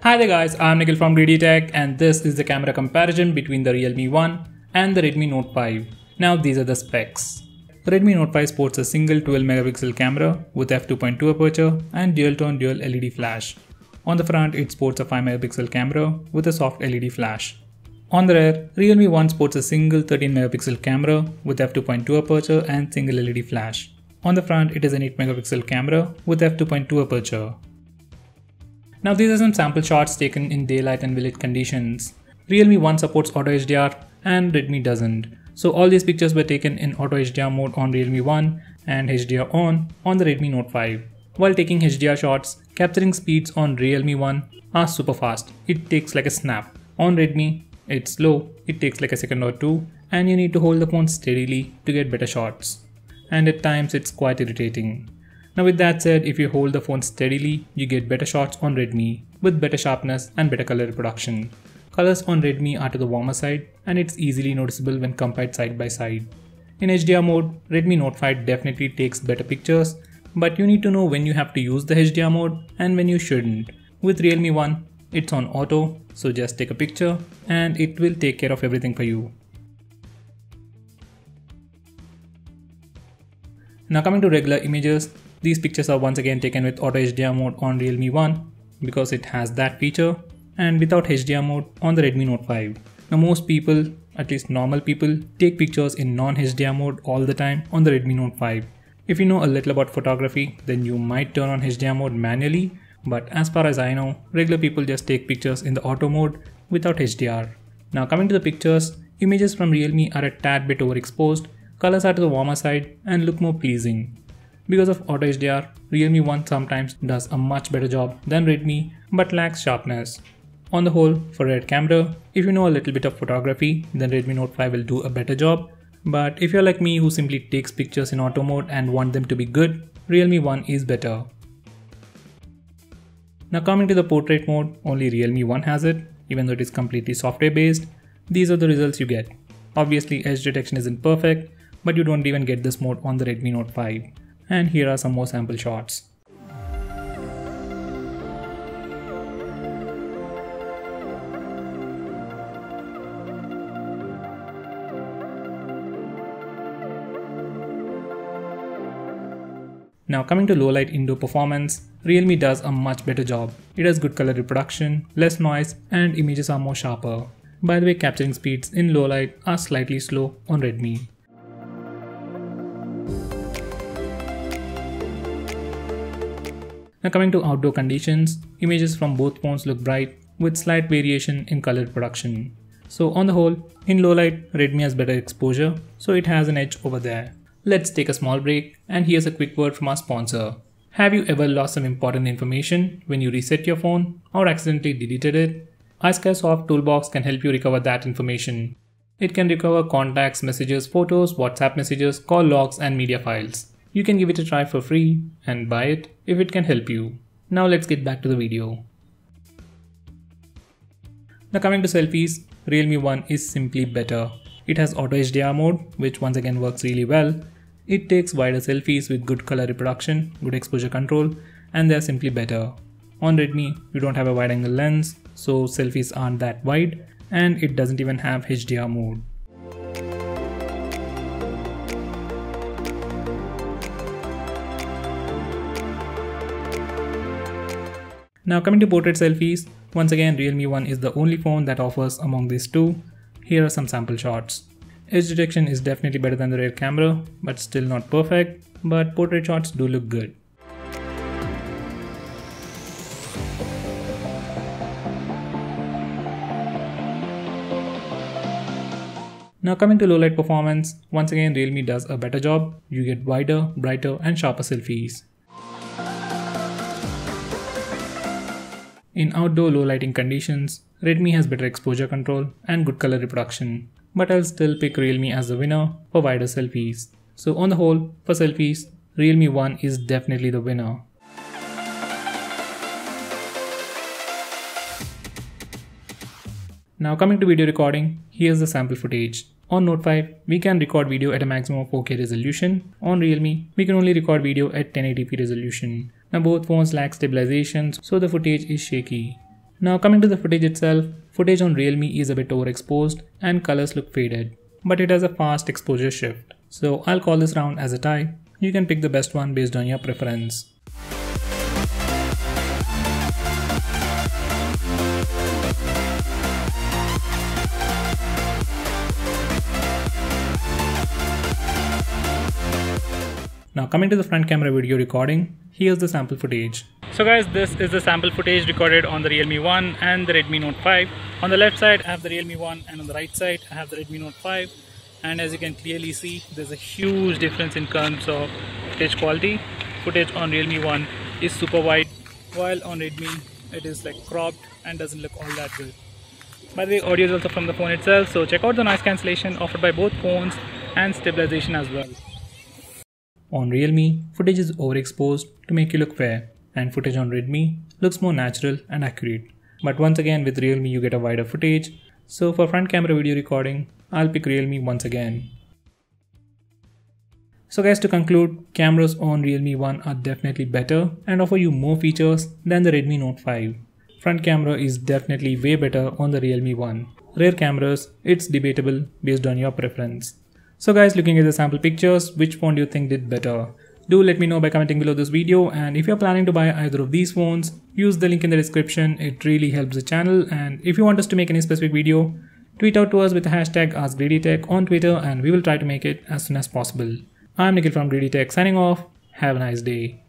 Hi there guys, I'm Nikhil from GreedyTech and this is the camera comparison between the Realme 1 and the Redmi Note 5. Now these are the specs. The Redmi Note 5 sports a single 12 megapixel camera with f2.2 aperture and dual-tone dual LED flash. On the front it sports a 5 megapixel camera with a soft LED flash. On the rear, Realme 1 sports a single 13 megapixel camera with f2.2 aperture and single LED flash. On the front it is an 8 megapixel camera with f2.2 aperture. Now these are some sample shots taken in daylight and village conditions. Realme 1 supports Auto HDR and Redmi doesn't. So all these pictures were taken in Auto HDR mode on Realme 1 and HDR on the Redmi Note 5. While taking HDR shots, capturing speeds on Realme 1 are super fast. It takes like a snap. On Redmi, it's slow, it takes like a second or two and you need to hold the phone steadily to get better shots. And at times it's quite irritating. Now with that said, if you hold the phone steadily, you get better shots on Redmi with better sharpness and better color reproduction. Colors on Redmi are to the warmer side and it's easily noticeable when compared side by side. In HDR mode, Redmi Note 5 definitely takes better pictures, but you need to know when you have to use the HDR mode and when you shouldn't. With Realme 1, it's on auto, so just take a picture and it will take care of everything for you. Now coming to regular images, these pictures are once again taken with Auto HDR mode on Realme 1 because it has that feature, and without HDR mode on the Redmi Note 5. Now most people, at least normal people, take pictures in non-HDR mode all the time on the Redmi Note 5. If you know a little about photography, then you might turn on HDR mode manually, but as far as I know, regular people just take pictures in the auto mode without HDR. Now coming to the pictures, images from Realme are a tad bit overexposed, colors are to the warmer side and look more pleasing. Because of Auto HDR, Realme 1 sometimes does a much better job than Redmi but lacks sharpness. On the whole, for rear camera, if you know a little bit of photography, then Redmi Note 5 will do a better job. But if you're like me who simply takes pictures in auto mode and want them to be good, Realme 1 is better. Now coming to the portrait mode, only Realme 1 has it, even though it is completely software based. These are the results you get. Obviously edge detection isn't perfect, but you don't even get this mode on the Redmi Note 5. And here are some more sample shots. Now coming to low light indoor performance, Realme does a much better job. It has good color reproduction, less noise and images are more sharper. By the way, capturing speeds in low light are slightly slow on Redmi. Now coming to outdoor conditions, images from both phones look bright with slight variation in color reproduction. So on the whole, in low light, Redmi has better exposure, so it has an edge over there. Let's take a small break and here's a quick word from our sponsor. Have you ever lost some important information when you reset your phone or accidentally deleted it? iSkySoft Toolbox can help you recover that information. It can recover contacts, messages, photos, WhatsApp messages, call logs and media files. You can give it a try for free and buy it if it can help you. Now let's get back to the video. Now coming to selfies, Realme 1 is simply better. It has Auto HDR mode, which once again works really well. It takes wider selfies with good color reproduction, good exposure control, and they're simply better. On Redmi, you don't have a wide angle lens, so selfies aren't that wide, and it doesn't even have HDR mode. Now coming to portrait selfies, once again Realme 1 is the only phone that offers among these two. Here are some sample shots. Edge detection is definitely better than the rear camera, but still not perfect, but portrait shots do look good. Now coming to low light performance, once again Realme does a better job. You get wider, brighter and sharper selfies. In outdoor low lighting conditions, Redmi has better exposure control and good color reproduction, but I'll still pick Realme as the winner for wider selfies. So on the whole, for selfies, Realme 1 is definitely the winner. Now coming to video recording, here's the sample footage. On Note 5, we can record video at a maximum of 4K resolution. On Realme, we can only record video at 1080p resolution. Now both phones lack stabilization, so the footage is shaky. Now coming to the footage itself, footage on RealMe is a bit overexposed and colors look faded, but it has a fast exposure shift. So I'll call this round as a tie. You can pick the best one based on your preference. Now coming to the front camera video recording, here's the sample footage. So guys, this is the sample footage recorded on the Realme 1 and the Redmi Note 5. On the left side I have the Realme 1 and on the right side I have the Redmi Note 5. And as you can clearly see, there's a huge difference in terms of footage quality. Footage on Realme 1 is super wide, while on Redmi it is like cropped and doesn't look all that good. By the way, audio is also from the phone itself, so check out the noise cancellation offered by both phones and stabilization as well. On Realme, footage is overexposed to make you look fair, and footage on Redmi looks more natural and accurate. But once again, with Realme you get a wider footage, so for front camera video recording, I'll pick Realme once again. So guys, to conclude, cameras on Realme 1 are definitely better and offer you more features than the Redmi Note 5. Front camera is definitely way better on the Realme 1. Rear cameras, it's debatable based on your preference. So guys, looking at the sample pictures, which phone do you think did better? Do let me know by commenting below this video, and if you're planning to buy either of these phones, use the link in the description. It really helps the channel, and if you want us to make any specific video, tweet out to us with the hashtag AskGreedyTech on Twitter and we will try to make it as soon as possible. I'm Nikhil from GreedyTech signing off. Have a nice day.